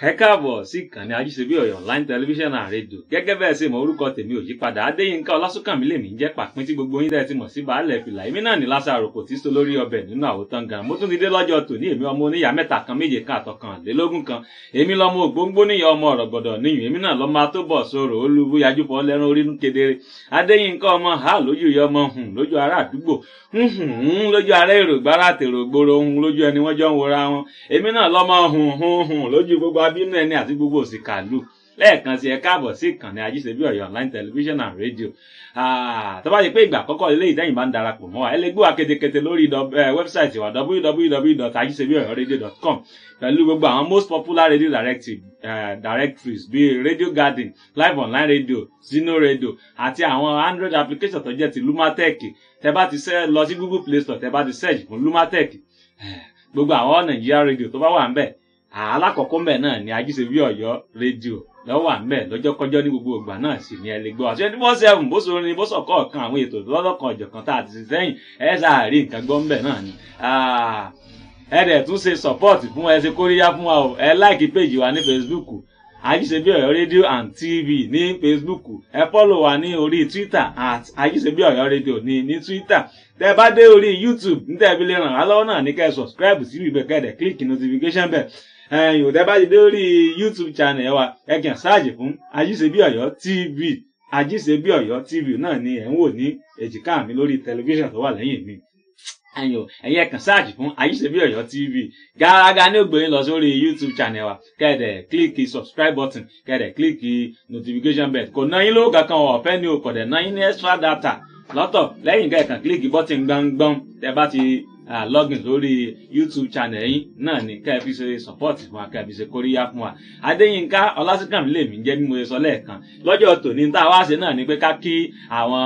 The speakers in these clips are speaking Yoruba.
Ẹ káàbọ̀ sí ìkànnì Ajíṣebí Ọ̀yọ́ online television and radio. Gẹ́gẹ́ bẹ́ẹ̀ ṣe mọ̀ orúkọ tèmi ò yípadà. Adéyínká Ọlásùnkànmí lèmi ń jẹ́ pàpín tí gbogbo yín dẹ̀ ti mọ̀ sí baálẹ̀ fìlà. Èmi náà ní Lásàrò kò tí so lórí ọbẹ̀ nínú àwòtán gan. Mo tún ti dé lọ́jọ́ tòní èmi ọmọ oníyà mẹ́ta kan méje kan àtọ̀kànlélógún kan. Èmi lọ́mọ ògbóngbó níyà ọmọ ọ̀rọ̀ gbọ̀dọ̀ níyùn. Èmi náà lọ́mọ atóbọ̀ sọ̀rọ̀ olúbu yajú fọ́ lẹ́rán orí nú kedere. Adéyínká ọmọ ha lójú ìyá ọmọ lójú ará àdúgbò lójú ará èrò gbára àtèrò gbòòrò lójú ẹni wọ́n jọ ń wora wọn. Èmi náà lọ́mọ lójú gbogbo abínú ẹni àti gbogbo òsìkàlù. Lẹ́ẹ̀kan sí ẹ káàbọ̀ sí ìkànnì Ajíṣebí Ọ̀yọ́ online television and radio. Tó bá yẹ pé ìgbà àkọ́kọ́ eléyìí tẹ́yìn bá ń darapọ̀ mọ́ wa ẹ lè gbọ́ wa ketekete lórí wẹ́bsáìtì wa www.ajisebioroyoradio.com pẹ̀lú gbogbo àwọn most popular radio directories bíi Radio Garden, Live Online Radio, Zino Radio àti àwọn Android application tó jẹ́ ti Lumatech. Tẹ́ bá ti lọ sí Google Play Store tẹ́ bá ti search fún Lumatech gbogbo àwọn Nigeria radio tó bá wà ń bẹ̀ alákọ̀ọ́kọ́ mbẹ̀ náà ni Ajíṣebí Ọ̀yọ́ rédíò lọ́wọ́ àmbẹ̀ lọ́jọ́kọ́jọ́ ní gbogbo ìgbà náà sì ni ẹ lè gbọ́ 24/7 bó so orin bó sọ̀kọ́ ọ̀kan àwọn ètò lọ́lọ́kan ọ̀jọ̀kan tá a ti sẹ́yìn ẹ sáàrí nǹkan gbọ́ mbẹ̀ náà ni. Ẹ dẹ̀ tún ṣe support fún ẹ ṣe kóríyá fún wa o ẹ like page wa ní Facebook Ajíṣebí Ọ̀yọ́ rédíò and TV ní Facebook ẹ follow wa ní orí Twitter @Ajíṣebí Ọ̀yọ́ rédíò ní Twitter. Tẹ́ bá dé orí YouTube ní tẹ́ fi lè ràn wá lọ́wọ́ náà ní kẹ́ subscribe sí ibẹ̀ kẹ́ dẹ̀ click notification bell. Tẹ́ bá dé orí YouTube channel wa ẹ kàn search fún Ajíṣebí Ọ̀yọ́ TV. Ajíṣebí Ọ̀yọ́ TV náà ni ẹ ń wò ní èjìká mi lórí tẹlifíṣàn tó wà lẹ́yìn mi. Ẹ̀yin kàn search fún Ajíṣebí Ọ̀yọ́ TV gàràgà ní ògbóyin lọ sórí YouTube channel wa kẹ́ẹ̀dẹ̀ click subscribe button kẹ́ẹ̀dẹ̀ click notification bell. Kò ná yín lówó kankan ọ̀fẹ́ ni o kò dẹ̀ ná yín ní extra data lọ́tọ̀ lẹ́yìn kẹ́ẹ̀kan click button gbọ̀ngbọ̀n tẹ́ bá ti login lórí YouTube channel yín náà ni kẹ́ ẹ fi ṣe support fún wa kẹ́ ẹ fi ṣe kóríyá fún wa. Adéyínká Ọlásùnkànmí lèmi ń jẹ́ bí mo ṣe sọ lẹ́ẹ̀kan lọ́jọ́ tòní tá a wá ṣe náà ni pé ká kí àwa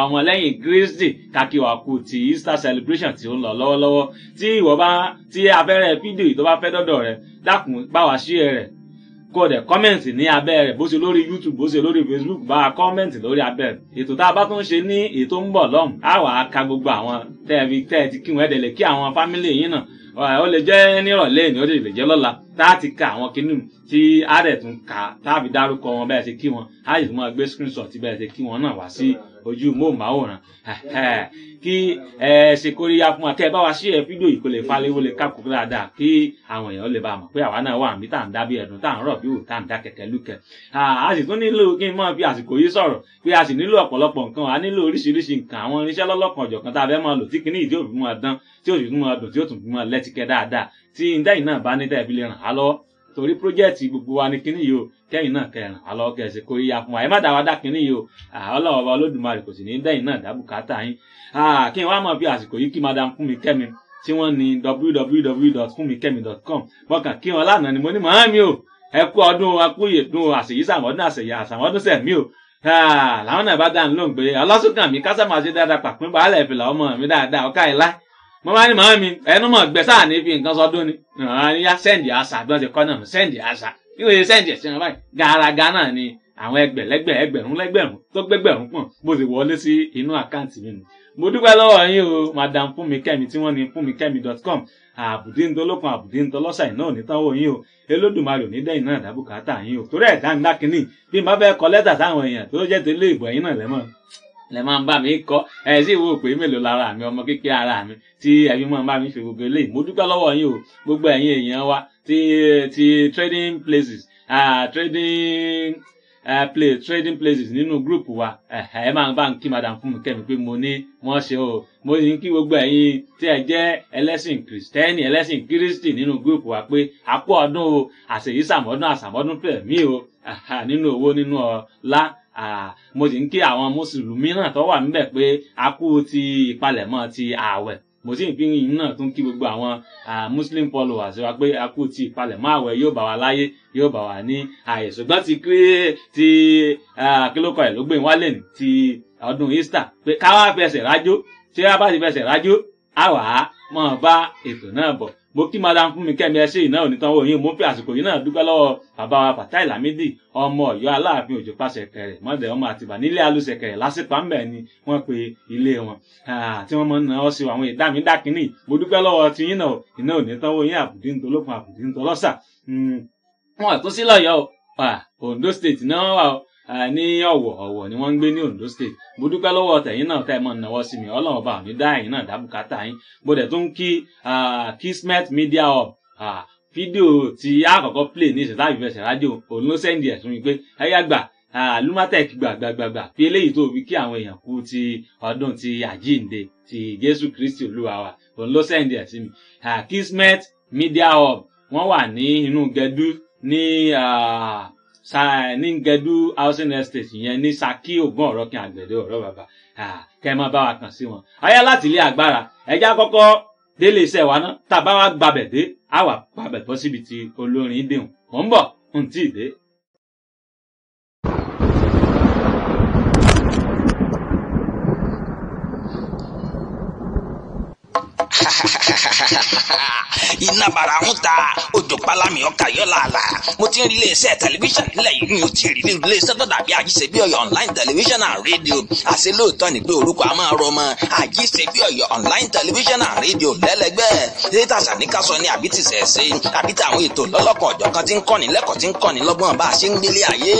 ọmọlẹ́yìn Kristi ká kí wa kú ti Easter celebration tí ó ń lọ lọ́wọ́lọ́wọ́. Tí abẹ́rẹ́ fídíò yìí tó bá fẹ́ dọ́dọ̀ rẹ dákun bá wa share rẹ̀ kó dẹ̀ kọ́mẹ̀ntì ní abẹ́ rẹ̀ bó ṣe lórí YouTube bó ṣe lórí Facebook bá a kọ́mẹ̀ntì lórí abẹ́ rẹ̀. Ètò tá a bá tún ṣe ní ètò ń bọ̀ lọ́hùn á wà á ka gbogbo àwọn tẹ́ ẹ ti kí wọn ẹ̀ dẹ̀ lè kí àwọn fámílì yín náà ó lè jẹ́ nírọ̀lẹ́ ní ó lè jẹ́ lọ́la tá a ti ka àwọn kinní tí a dẹ̀ tún kà tá a fi dárúkọ wọn bẹ́ẹ̀ ṣe kí wọn á yìí tún máa gbé screenshot bẹ́ẹ̀ ṣe kí wọn náà wá sí ojú móhùnmáwòrán kí ẹ ṣe kóríyá fún wa kẹ́ ẹ bá wa ṣí ẹ fídíò yìí kó lè fáléwó lè kákòókò dáadáa kí àwọn èèyàn lè bá mọ̀ pé àwa náà wà níbi tá à ń dá bí ẹ̀dùn tá à ń rọ̀ bí òun tá à ń dá kẹ̀kẹ́ lúkẹ̀. A sì tún nílò kí n máa fi àsìkò yìí sọ̀rọ̀ pé a sì nílò ọ̀pọ̀lọpọ̀ nǹkan a nílò oríṣiríṣi nǹkan àwọn irinṣẹ́ lọ́lọ́kan ọ̀jọ̀kan tá a fẹ́ máa lò tí kinní ìdí òfin máa dán tí òfin tún máa dùn tí ó tún fi máa lẹ́tìkẹ́ dáadáa tí ìdẹ́yìn náà bá ní tẹ́ẹ̀bí lè ràn á lọ́wọ́ torí project gbogbo wa ní kinní yìí o kẹ́yìn náà kẹràn á lọ́wọ́ kẹ́ ẹ ṣe kóríyá fún wa ẹ má dá wa dá kinní yìí o Ọlọ́run ọba Olódùmarè kò sì ní dẹ́yìn náà dá bùkátà yín kí n wá máa fi àsìkò yìí kí madam Fúnmi-Kẹ́mi tí wọ́n ní www.funmikemi.com mọ́kàn kí wọn lánàá ni mo ní màámi o ẹ kú ọdún akúyèdún àṣèyí àṣàmọ́dún sẹ̀mí o làwọn náà bá dáhùn lóhùn pé Ọlásùnkànmí kásá máa ṣe dáadáa pàpín baálẹ̀ fìlà ọmọ mi dáadáa ọ̀ká ìlà mo máa ní màámi ẹnu mọ̀ gbẹ sáà ní fi nǹkan sọdún ni yá sẹ́ǹdì àṣà bí wọ́n ti kọ́ náà sẹ́ǹdì àṣà níwèé sẹ́ǹdì ẹ̀sìn wọn báyìí gàràgà náà ni àwọn ẹgbẹ̀rún tó gbẹgbẹ̀rún pọ̀ bó ti wọlé sí inú àkáǹtì mi nù. Mo dúpẹ́ lọ́wọ́ yín o madam Fúnmi-Kẹ́mi tí wọ́n ní funmikemi.com àbùdíńtọ́lọ́kan àbùdíńtọ́lọ́sà iná ò ní tánwó yín o Olódùmarè ò ní dẹ́yìn náà dábùkátà yín o torí ẹ̀dá ńlá kínní bí n bá fẹ́ kọ lẹ́tà sáwọn èèyàn tó jẹ́ tẹ́lẹ̀ ìbò ẹ̀yìn náà lẹ máa ń bá mi kọ ẹ sì wò pé mélòó lára mi ọmọ kékeré ara mi tí ẹbí máa ń bá mi fi gbogbo eléyìí mo dúpẹ́ lọ́wọ́ yín o gbogbo ẹ̀yin èèyàn wa ti trading places trading places nínú group wa ẹ máa ń bá ń kí madam Fúnmi-Kẹ́mi pé mo ní wọ́n ṣe o mo ní kí gbogbo ẹ̀yin tí ẹ jẹ́ ẹlẹ́sìn kìrìsìtẹ́nì ẹlẹ́sìn kírísítì nínú group wa pé a kú ọdún o àṣèyí àṣàmọ́dún fẹ̀mí o nínú owó nínú ọlá mo sì ń kí àwọn mùsùlùmí náà tó wà níbẹ̀ pé a kú ti ìpalẹ̀mọ́ ti ààwẹ̀ mo sì ń fi yín náà tún kí gbogbo àwọn muslim followers wa pé a kú ti ìpalẹ̀mọ́ ààwẹ̀ yóò bá wa láyé yóò bá wa ní ààyè ṣùgbọ́n ti kílókọ̀ ẹ̀ ló gbé wálé ní ti ọdún Easter pé ká wá fẹsẹ̀ rájó tí a bá ti fẹsẹ̀ rájó a wà á mọ̀ bá ètò náà bọ̀. Mo kí madam Fúnmi-Kẹ́mi ẹ ṣe ìná onítànwó yín mo fi àsìkò yìí náà dúpẹ́ lọ́wọ́ bàbá wa Fatai Lamidi ọmọ Ọ̀yọ́ Aláàfin Òjó Pàṣẹkẹrẹ mọdẹ ọmọ Àtìbà nílé Alúṣẹkẹrẹ lásìkò àmbẹ ni wọ́n pe ilé wọn tí wọ́n mọ náà sí àwọn ìdámídákínì mo dúpẹ́ lọ́wọ́ ti yín náà iná onítànwó yín àbùdíńtọlọ́kun àbùdíńtọlọ́sà wọn tún sí lọ́yọ̀ọ́ Ondo state náà wà o ní Ọ̀wọ̀ ni wọ́n ń gbé ní Ondo state. Mo dúpẹ́ lọ́wọ́ tẹ̀yin náà tẹ́ ẹ mọ̀ náwó sí mi, Ọlọ́run bá òní dá ẹ̀yin náà dá bùkátà yín. Mo dẹ̀ tún kí Kismet Media Hub fídíò tí àkọ́kọ́ play ní ìṣẹ̀dá ìfẹsẹ̀ rájò òun ló sẹ́ndì ẹ̀ fún mi pé ẹ̀yà gbà Lumatech gbàgbàgbà fi eléyìí tó fi kí àwọn èèyàn kú ti ọdún ti àjíǹde ti Jésù Kristi Olúwa wa òun ló sẹ́ndì ẹ̀ sí mi. Kismet Media Hub wọ́n wà ní inú Gẹdú ní Gẹdú housing estate yẹn ní Ṣakí Ògùn Ọ̀rọ̀kìn Àgbẹ̀dẹ ọ̀rọ̀ bàbá kẹ́ ẹ máa bá wa kàn sí wọn. Ayá láti ilé agbára ẹjá kọ́kọ́ délé iṣẹ́ wa náà tá a bá wá gbabẹ̀ dé á wà gbabẹ̀ bọ́ síbi tí olórin dèhùn mò ń bọ̀ ń tí ì dé. Iná bara ń ta òjò pálámì ọkà yọ làálà. Mo ti ń rí iléeṣẹ́ tẹlifíṣàn nílẹ̀ yìí ni o ti rí iléeṣẹ́ tó dàbí Ajíṣebíọ̀yọ́ online television and radio. Àṣé lóòótọ́ ni pé orúkọ a máa rọ mọ́ Ajíṣebíọ̀yọ́ online television and radio lẹ́lẹ́gbẹ́. Data sàníkàsọ ni àbí ti sẹ̀ẹ́sẹ́ àbí táwọn ètò lọ́lọ́kan ọ̀jọ̀kan tí ń kọ́ni lẹ́kọ̀ọ́ tí ń kọ́ni lọ́gbọ́n bá a ṣe ń gbélé ayé.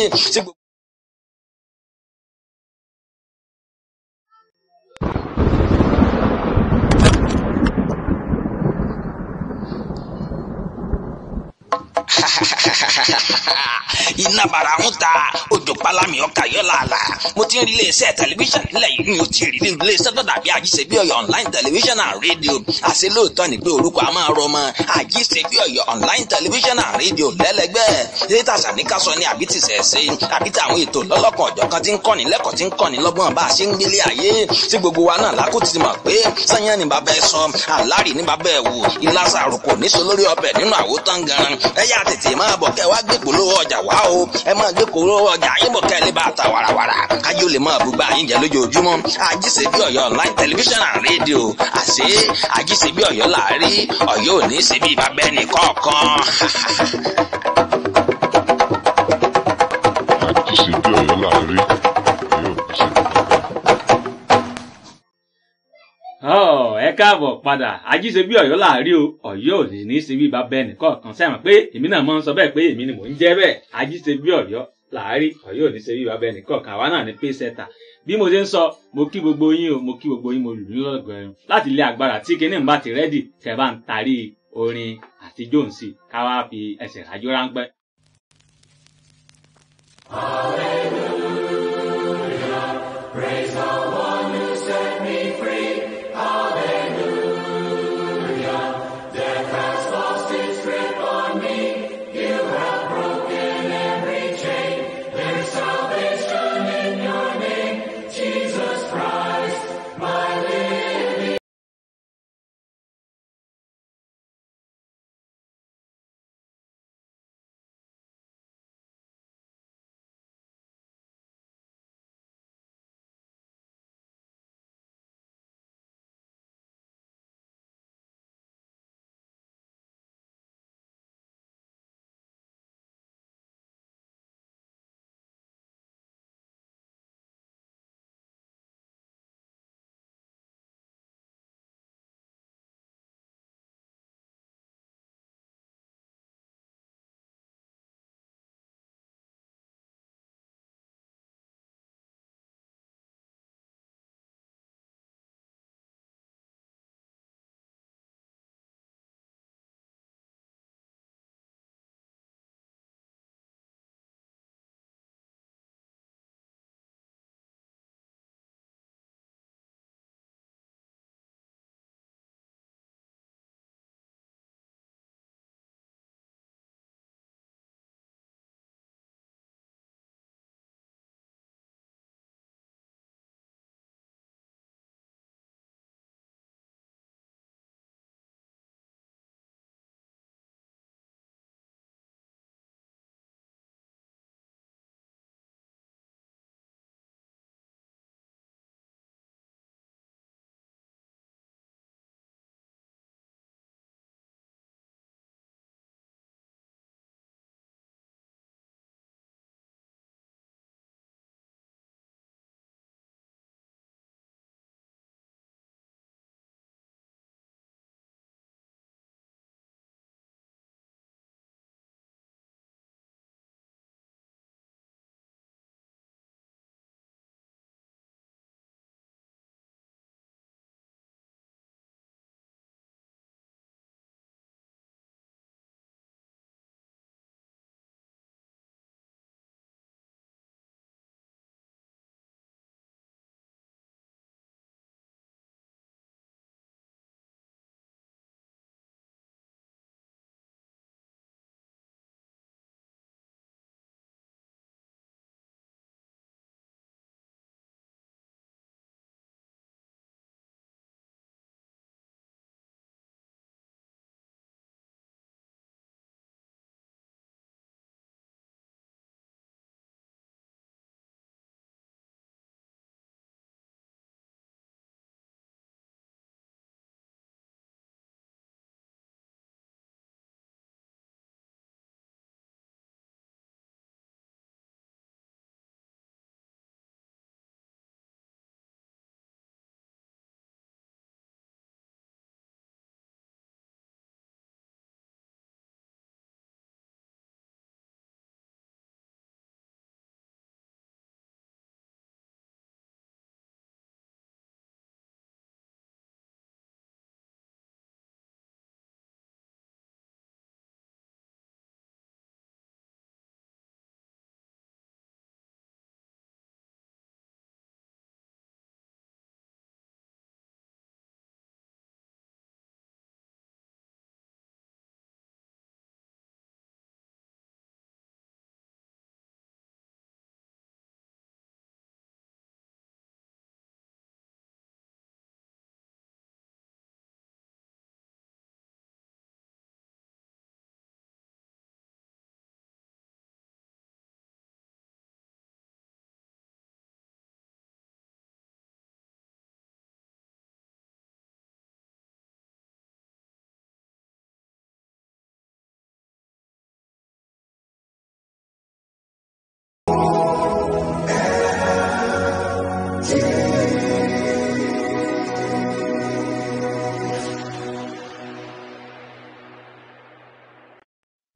Iná bara ń ta òjò pálámì ọkà yọ làálà. Mo ti ń rí iléeṣẹ́ tẹlifíṣàn nílẹ̀ yìí ni o ti rí iléeṣẹ́ tó dàbí Ajíṣebíọ̀yọ́ online television and radio. Àṣé lóòótọ́ ni pé orúkọ a máa rọ mọ́ Ajíṣebíọ̀yọ́ online television and radio lẹ́lẹ́gbẹ́. Data sàníkàsọ ni àbí ti sẹ̀ẹ́sẹ́ àbí táwọn ètò lọ́lọ́kan ọ̀jọ̀kan tí ń kọ́ni lẹ́kọ̀ọ́ tí ń kọ́ni lọ́gbọ́n bá a ṣe ń gbélé ayé. Tí gbogbo wa náà lákò ti mọ̀ pé sanyán ni bàbá ẹ sọ àlárì ní bàbá ẹ wò ìlàsà àròkò níṣó lórí ọbẹ̀ nínú àwòtán gan. Ẹ yá tètè máa bọ̀ kẹ́ wá gbé polówó ọjà wá o. Ẹ máa gbé polówó ọjà yín bọ̀ kẹ́ lè bá ta wàràwàrà kájú lè máa bùgbà yín jẹ lójoojúmọ́. Ajíṣebíọ̀yọ́ online television and radio. Àṣé Ajíṣebíọ̀yọ́ láàrí Ọ̀yọ́ ò ní ṣe bí bàbá ẹnì kọ̀ọ̀kan. Ajíṣebíọ̀yọ́ láàrí Ọ̀yọ́ ò ní ṣe bí bàbá. Ẹ káàbọ̀ padà Ajíṣebíọ̀yọ́ láàrí Ọ̀yọ́ ò ní ṣe bí bàbá ẹnì kọ̀ọ̀kan sẹ́wọ̀n pé èmi náà máa ń sọ bẹ́ẹ̀ pé èmi ni mò ń jẹ́ bẹ́ẹ̀ Ajíṣebíọ̀yọ́ láàrí Ọ̀yọ́ ò ní ṣe bí bàbá ẹnì kọ̀ọ̀kan àwa náà ní pésẹ́tà. Bí mo ṣe ń sọ mo kí gbogbo yín o mo kí gbogbo yín mo lù ní lọ́gọ̀ọ́rùn láti ilé agbára tí kinní ń bá ti rẹ́dì tẹ́ bá ń tarí orin àtijọ́ ǹsì ká wá fi ẹsẹ̀ rájò ráńpẹ́. Hallelujah, praise the one who set me free. Hallelujah, death has lost its grip on me. You have broken every chain. There's salvation in your name, Jesus Christ, my living.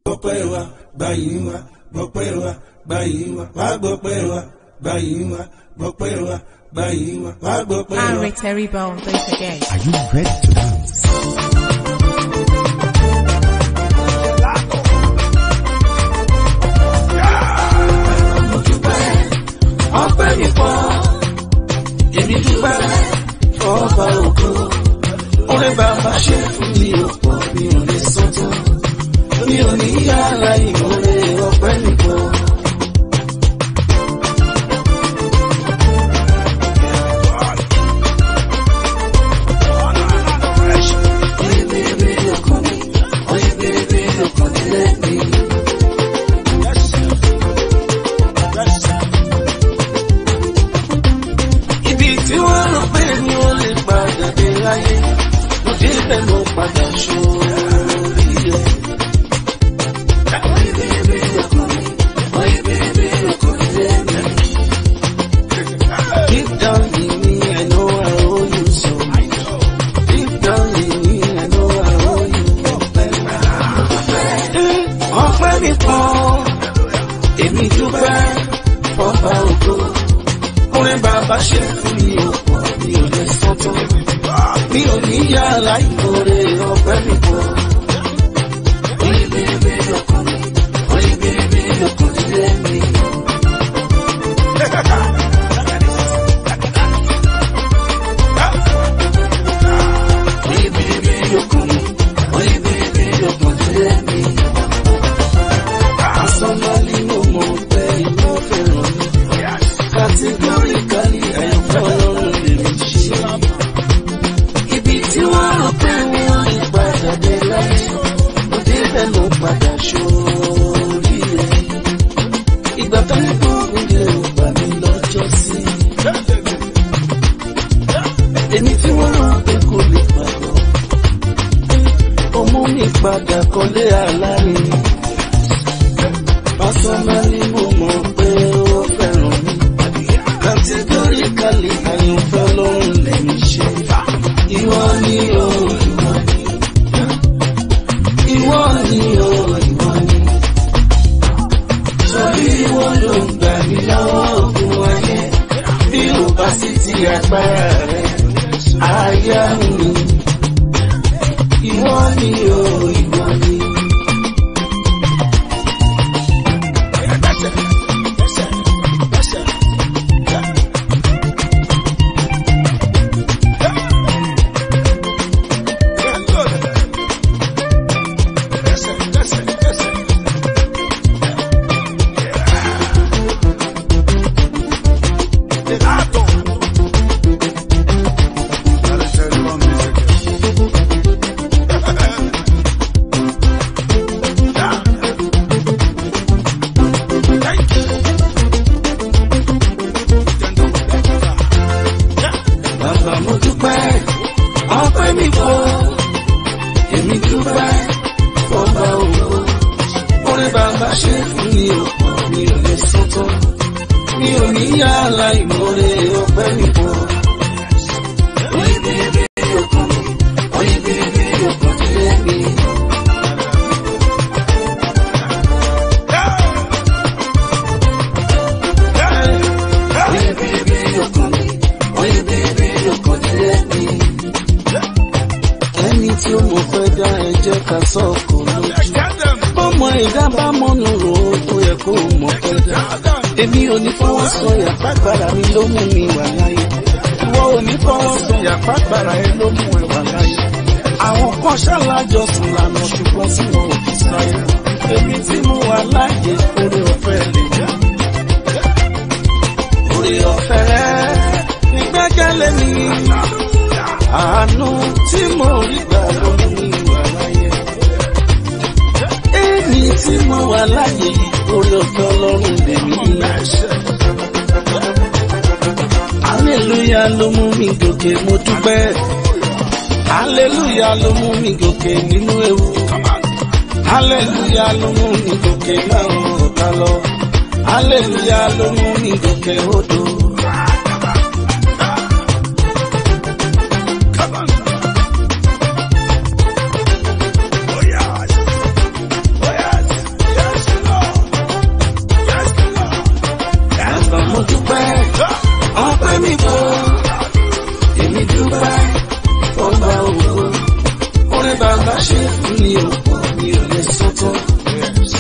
gbọ́pẹ́ wa gbàyìn wa gbọ́pẹ́ wa gbàyìn wa wá gbọ́pẹ́ wa gbàyìn wa gbọ́pẹ́ wa gbàyìn wa wá gbọ́pẹ́ wa. Henry Teriba on Voice again. Are you ready to dance? Ọpẹ́ mi pọ̀, èmi dúpẹ́ ọba ògo. Orin bàbá ṣe fún mi ọ̀pọ̀ mi ò lè sọ́tọ̀. Mi ò ní yàrá ìmọ̀re ọpẹ́ mi pọ̀.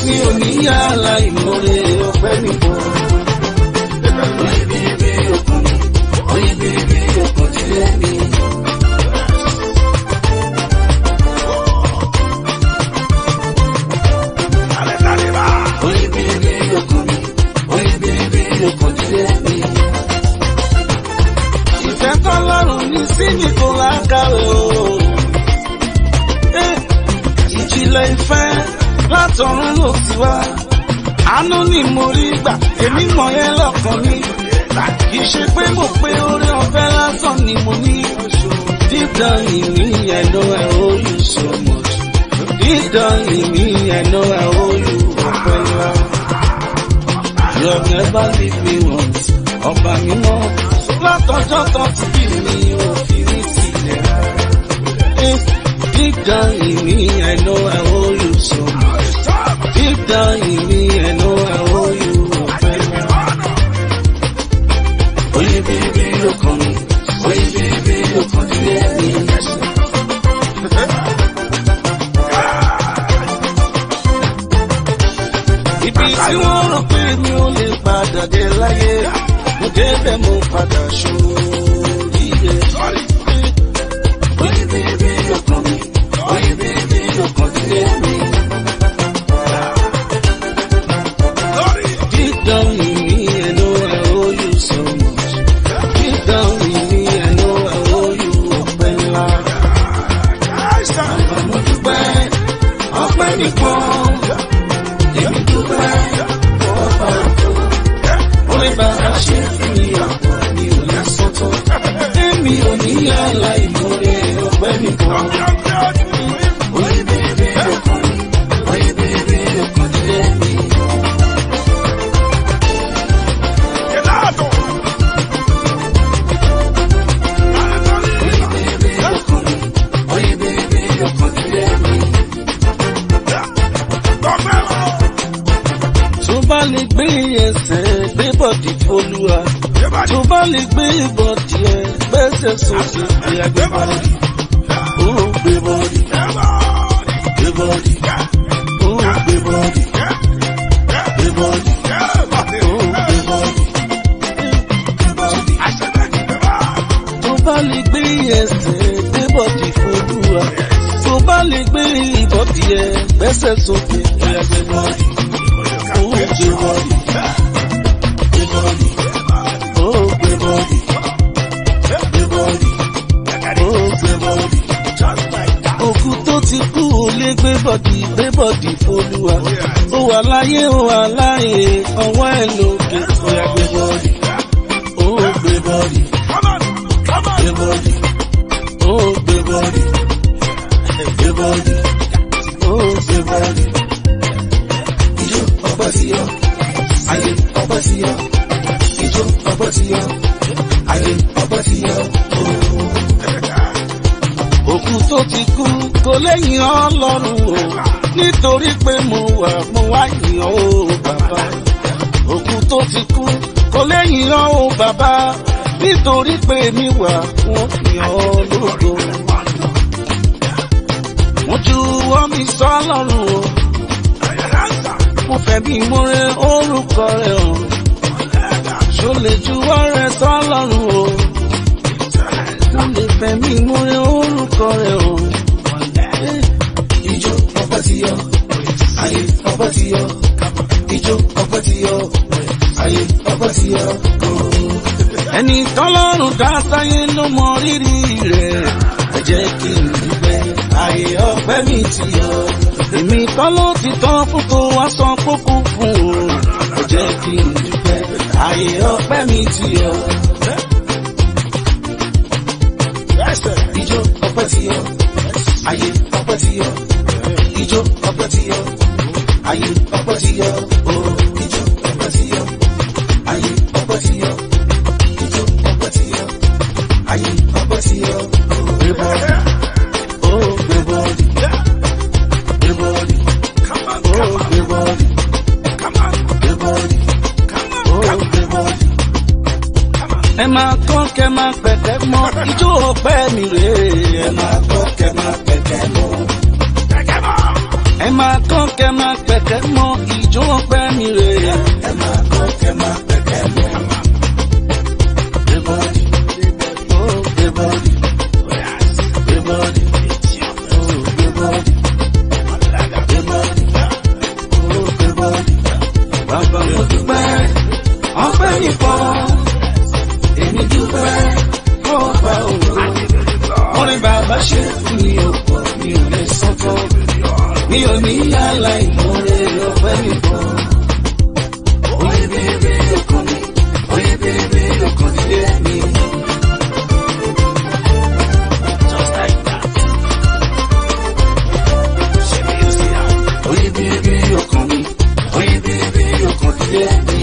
mi ò ní yàrá ìmọ̀re ọpẹ́ nìkan. Oyin bíbí òkun mi, oyin bíbí òkun dílé mi. Oyin bíbí òkun mi, oyin bíbí òkun dílé mi. Ìfẹ́ tọ́lọ́run ní sí mi kò lákàwé o. Ìjìnlẹ̀ ìfẹ́ látọ̀run ló ti wá. Àánú ni mo rí gbà, èmi mọ̀ yẹn lọ́kàn mi. Kì í ṣe pé mo pé oore ọ̀fẹ́ lásán ni mo ní. Deep down in me, I know I owe you so much. Deep down in me, I know I owe you ọpẹ́ ńlá. You have never leave me once. Ọba mi mọ́, látọjọ́ tán ti bí mi ò fi mí sílẹ̀ rárá. Deep down in me, I know I owe you so much. Deep down in me, I know I owe you ọpẹ́ ńlá. Oyin bíbí ló kàn mí, oyin bíbí ló kàn dílé mi. Ibi tí wọ́n rò pé mi ò lè padà dé láyé, mo débẹ̀ mo padà ṣoríire. Oyin bíbí ló kàn mí, oyin bíbí ló kàn dílé mi. Deep down in me, I know I owe you so much. Deep down in me, I know I owe you ọpẹ́ ńlá. Bàbá mo dúpẹ́, ọpẹ́ nìkan. Èmi dúpẹ́, ọba ògo. Orí bàbá ṣe fún mi àpò mi ò lè sọ́tọ̀. Èmi ò ní yàrá ìmọ̀re ọpẹ́ nìkan. Oyin bíbí ọkàn mi, oyin bíbí ọkàn dílé mi. Oyin bíbí ọkàn mi, oyin bíbí ọkàn dílé mi. Tó bá lè gbé ẹsẹ̀ gbé bọ̀dì f'Olúwa. Tó bá lè gbé bọ̀dì ẹ gbẹ́sẹ̀ sókè gbé agbé bọ̀dì. Ó gbé bọ̀dì. Gbé bọ̀dì. Ó gbé bọ̀dì. Gbé bọ̀dì. Ó gbé bọ̀dì. Tó bá lè gbé ẹsẹ̀ gbé bọ̀dì f'Olúwa. Tó bá lè gbé bọ̀dì ẹ gbẹ́sẹ̀ sókè gbé agbé bọ̀dì. Oh, gbé bọ́dì, gbé bọ́dì, oh, gbé bọ́dì, gbé bọ́dì, oh, gbé bọ́dì. Òkú tó ti kú ò lè gbé bọ́dì f'Olúwa. Ó wà láyé, ó wà láyé, ọwọ́ ẹ̀ lókè, ó yá gbé bọ́dì, oh, gbé bọ́dì, gbé bọ́dì, oh, gbé bọ́dì, gbé bọ́dì, oh, gbé bọ́dì. Ọpẹ́ sí ọ, ayé ọpẹ́ sí ọ, ijó ọpẹ́ sí ọ, ayé ọpẹ́ sí ọ. Òkú tó ti kú kò lẹ́yìn Ọlọ́run o, nítorí pé mo wá yìn ọ́ o bàbá. Òkú tó ti kú kò lẹ́yìn ọ́ o bàbá, nítorí pé mi wà wọ́n yìn ọ́ lógo. Mo juwọ́ mi sọ́lọ́run o. Mo fẹ́ bí mo rẹ orúkọ rẹ̀ o. Ṣó lè juwọ́ rẹ sọ́lọ́run o. Mo lè fẹ́ bí mo rẹ orúkọ rẹ̀ o. Ijó ọpẹ́ ti yọ, ayé ọpẹ́ ti yọ. Ijó ọpẹ́ ti yọ, ayé ọpẹ́ ti yọ. Ẹni tọ́lọ́run dá sáyé ló mọ rírì rẹ̀. Ẹ jẹ́ kí n dúpẹ́, ayé ọpẹ́ mi ti yọ. Èmi kọ́ ló ti tán fún tó wá san kókó fún o. Ẹ jẹ́ kí n dúpẹ́, ayé ọpẹ́ mi ti yọ. Ijó ọpẹ́ ti yọ, ayé ọpẹ́ ti yọ. Ijó ọpẹ́ ti yọ, ayé ọpẹ́ ti yọ. Ijó ọpẹ́ ti yọ, ayé ọpẹ́ ti yọ. Ijó ọpẹ́ ti yọ, ayé ọpẹ́ ti yọ. Gbé bọ́ọ̀dì, ó gbé bọ́ọ̀dì. Gbé bọ́ọ̀dì, ó gbé bọ́ọ̀dì. Gbé bọ́ọ̀dì, ó gbé bọ́ọ̀dì. Ẹ máa kọ́ kẹ́ máa pẹ̀kẹ́ mọ́, ijó ọpẹ́ mi rèé. Ẹ máa kọ́ kẹ́ máa pẹ̀kẹ́ mọ́. Ẹ ẹ máa kọ́ kẹ́ máa pẹ̀kẹ́ mọ́ ìjó ọpẹ́ mi rè é. Ẹ máa kọ́ kẹ́ máa pẹ̀kẹ́ mọ́. Everybody, oh everybody, everybody, oh everybody, everybody, oh everybody. Bàbá mo dúpẹ́, ọpẹ́ mi pọ̀, èmi dúpẹ́, ọpẹ́ ògo. Orin bàbá ṣe fún mi ò pọ̀, mi ò lè sọ tán. Mi ò ní yàrá ìmọ̀re ọpẹ́ mi pọ̀. Oye bèbè ọkàn mi, oye bèbè ọkàn nílé mi. Just like that. Oye bèbè ọkàn mi, oye bèbè ọkàn nílé mi.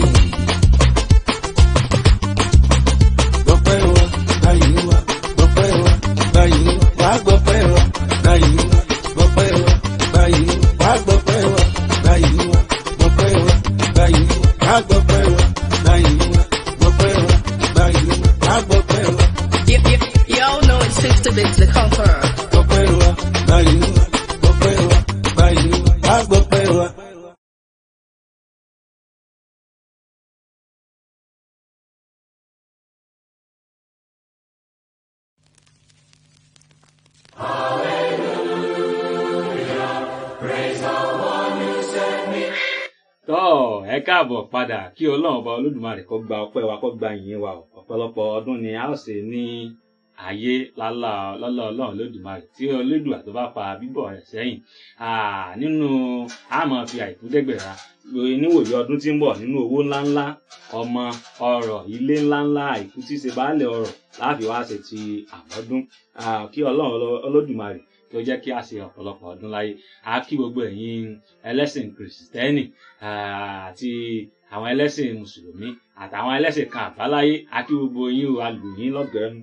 Gbọ́pẹ́ wa, báyìí wa, gbọ́pẹ́ wa, báyìí wa, wá gbọ́pẹ́ wa, báyìí wa, gbọ́pẹ́ wa, báyìí wa, wá gbọ́pẹ́ wa, báyìí wa, gbọ́pẹ́ wa, báyìí wa, wá gbọ́pẹ́ wa, báyìí wa, gbọ́pẹ́ wa, báyìí wa, wá gbọ́pẹ́ wa. Y'all know it's 60 Bits the Conqueror. Gbọ́pẹ́ wa, báyìí wa, gbọ́pẹ́ wa, báyìí wa, wá gbọ́pẹ́ wa. tọ́ ẹ káàbọ̀ padà kí ọlọ́run ọba olódùmarè kó gba ọpẹ́ wa kó gba ìyìn wa ọ̀pọ̀lọpọ̀ ọdún ni a ó ṣe ní ayé lálá ọlọ́run olódùmarè tí olódùà tó bá fa bíbọ̀ rẹ̀ sẹ́yìn nínú àmọ́ fi àìkúdẹ́gbẹ̀ra níwòye ọdún tí ń bọ̀ nínú owó ńláńlá ọmọ ọrọ̀ ilé ńláńlá àìkú tí ṣe baálẹ̀ ọrọ̀ láàfin wá ṣe ti àmọ́dún kí ọlọ́run olódùmarè tó jẹ́ kí a ṣe ọ̀pọ̀lọpọ̀ ọdún láyé a kí gbogbo ẹ̀yin ẹlẹ́sìn kìrìsìtẹ́nì àti àwọn ẹlẹ́sìn mùsùlùmí àtàwọn ẹlẹ́sìn kan àbáláyé a kí gbogbo yín o alùyín lọ́gẹ̀ẹ́nu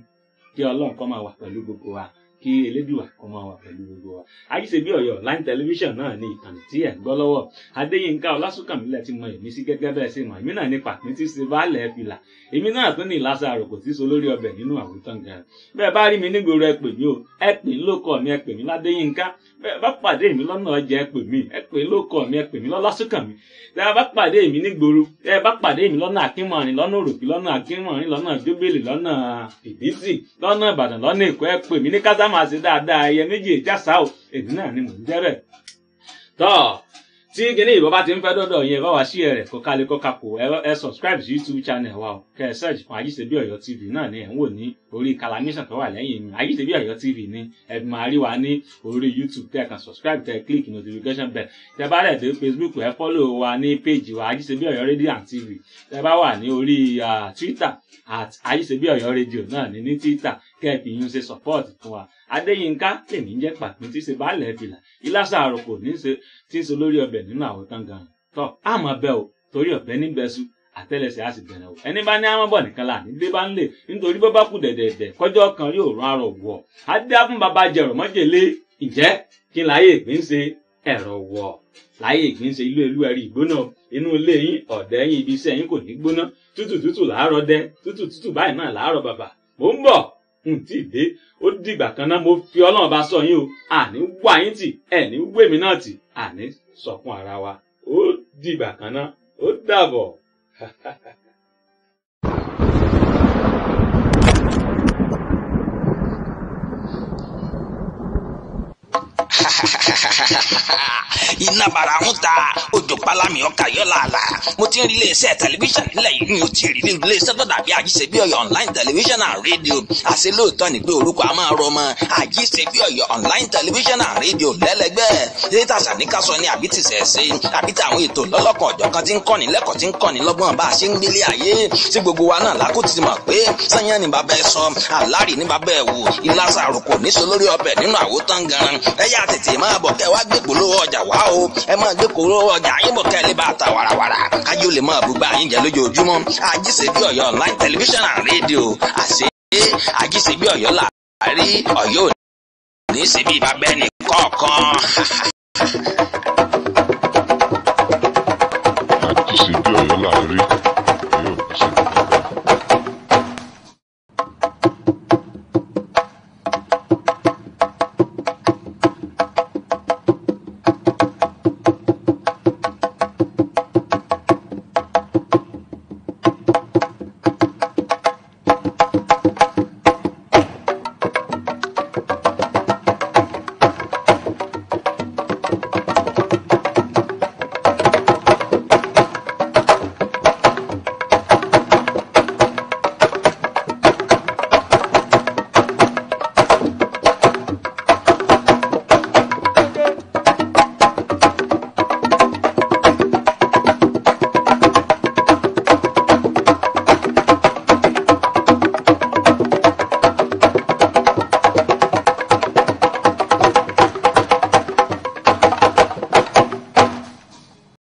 kí ọlọ́run kó máa wà pẹ̀lú gbogbo wa kí elédùà kó máa wà pẹ̀lú gbogbo wa. Ajíṣebí Ọ̀yọ́ online television náà ní ìkànnì tí ẹ̀ ń gbọ́ lọ́wọ́ Adéyínká Ọlásùnkànmílẹ̀ ti mọ èmi sí gẹ́gẹ́ bẹ́ẹ̀ ṣe mọ̀ èmi náà ní pàpín tí ṣe baálẹ̀ fìlà èmi náà tún ní ìlàsà àròkò tí so lórí ọbẹ̀ nínú àwòtán gan. Bẹ́ẹ̀ bá rí mi nígboro ẹ pè mí o ẹ pè mí lóko mi ẹ pè mí Ládéyínká bẹ́ẹ̀ bá pàdé mi lọ́nà ọjà ẹ pè mí ẹ pè mí lóko mi ẹ pè mí Ọlásùnkànmí bẹ́ẹ̀ bá pàdé mi nígboro bẹ́ẹ̀ bá pàdé mi lọ́nà Akínmọ̀rin lọ́nà Òròkì lọ́nà Akínmọ̀rin lọ́nà Jóbélì lọ́nà Ìbísì lọ́nà Ìbàdàn lọ́nà Èkó ẹ pè mí ní kásámàsì dáadáa ẹyẹ méjì ìjàsá o èdè náà ni mò ń jẹ́ bẹ́ẹ̀. tọ́ tí gíní ìbọn bá ti ń fẹ́ dọ́dọ̀ yẹn bá wa ṣí ẹ̀rẹ̀ kó kálé kó kapò ẹ subscribe sí YouTube channel wa o kẹ́ ẹ search fún Ajíṣebí Ọ̀yọ́ TV náà ni ẹ̀ ń wò ní orí calamation tó wà lẹ́yìn mi Ajíṣebí Ọ̀yọ́ TV ni ẹ máa rí wa ní orí YouTube tẹ́ ẹ kan subscribe tẹ́ ẹ click notification bell tẹ́ bá rẹ̀ dé Facebook ẹ follow wa ní page wa Ajíṣebí Ọ̀yọ́ Radio and TV tẹ́ bá wà ní orí Twitter Ajíṣebí Ọ̀yọ́ Radio náà ní Twitter kẹ́ ẹ fi yín ṣe support fún wa. Adéyínká lèmi ń jẹ́ pàpín tí ṣe baálẹ̀ fìlà ìlàsà àròkò ní ṣe tí ń ṣe lórí ọbẹ̀ nínú àwòtán gan tọ́ àmọ́ bẹ́ o torí ọ̀bẹ níbẹ̀ṣu àtẹ́lẹsẹ̀ á sì bẹ̀rẹ̀ o ẹni bá ní àwọn bọ̀ nìkan là ní dé bá ń lè nítorí bó bá kù dẹ̀dẹ̀dẹ̀ kọjọ́ kan yóò rán arọ wọ̀ adé fún bàbá jẹrọ mọ́jèlé ǹjẹ́ kí n láyé ìgbín ṣe ẹ̀rọ wọ̀ láyé ìgbín ṣe ìlú ẹ̀rí ìgbóná inú ilé yín ọ̀dẹ̀ yín ibi iṣẹ́ yín kò ní gbóná tútù làárọ̀ dẹ tútù báyìí náà làárọ̀ bàbà mò ń bọ̀ tí dé ó dìgbà kan náà mo fi Ọlọ́run bá sọ yín o àní wá yín tì ẹ̀ní wémi náà tì àní sọkún ara wa ó dìgbà kan náà ó dàbọ̀. iná bara ń ta òjò pálámì ọkà yọ làálà mo ti ń rí iléeṣẹ́ tẹlifíṣàn nílẹ̀ yìí ni mo ti rí ní iléeṣẹ́ tó dàbí Ajíṣebí Ọ̀yọ́ online television and radio àṣẹ lóòótọ́ ni pé orúkọ a máa rọ ọmọ Ajíṣebí Ọ̀yọ́ online television and radio lẹ́lẹ́gbẹ́ data sàníkàsọ ni àbí ti sẹ̀ẹ́sẹ́ àbí tàwọn ètò lọ́lọ́kan ọ̀jọ̀ kan ti ń kọ́ni lẹ́kọ̀ọ́ ti ń kọ́ni lọ́gbọ́n bá a ṣe ń gbélé ayé tí gbogbo wa náà lákò ti mọ̀ pé sanyán ni bàbá ẹ sọ àlárì ní bàbá ẹ wò ìlàsà àròkò níṣó lórí ọbẹ̀ nínú àwòtán gan ẹ̀yà tètè máa bọ̀ kẹ́ wá gbé polówó ọjà wá o ẹ máa gbé polówó ọjà yín bọ̀ kẹ́ lè bá ta wàràwàrà káyọ̀ lè máa bùgbà yín jẹ lójoojúmọ́ Ajíṣebí Ọ̀yọ́ online television and radio àṣẹ Ajíṣebí Ọ̀yọ́ làárí Ọ̀yọ́ ní í ṣe bí bàbá ẹnì kọ̀ọ̀kan. Ajíṣebí Ọ̀yọ́ làárí.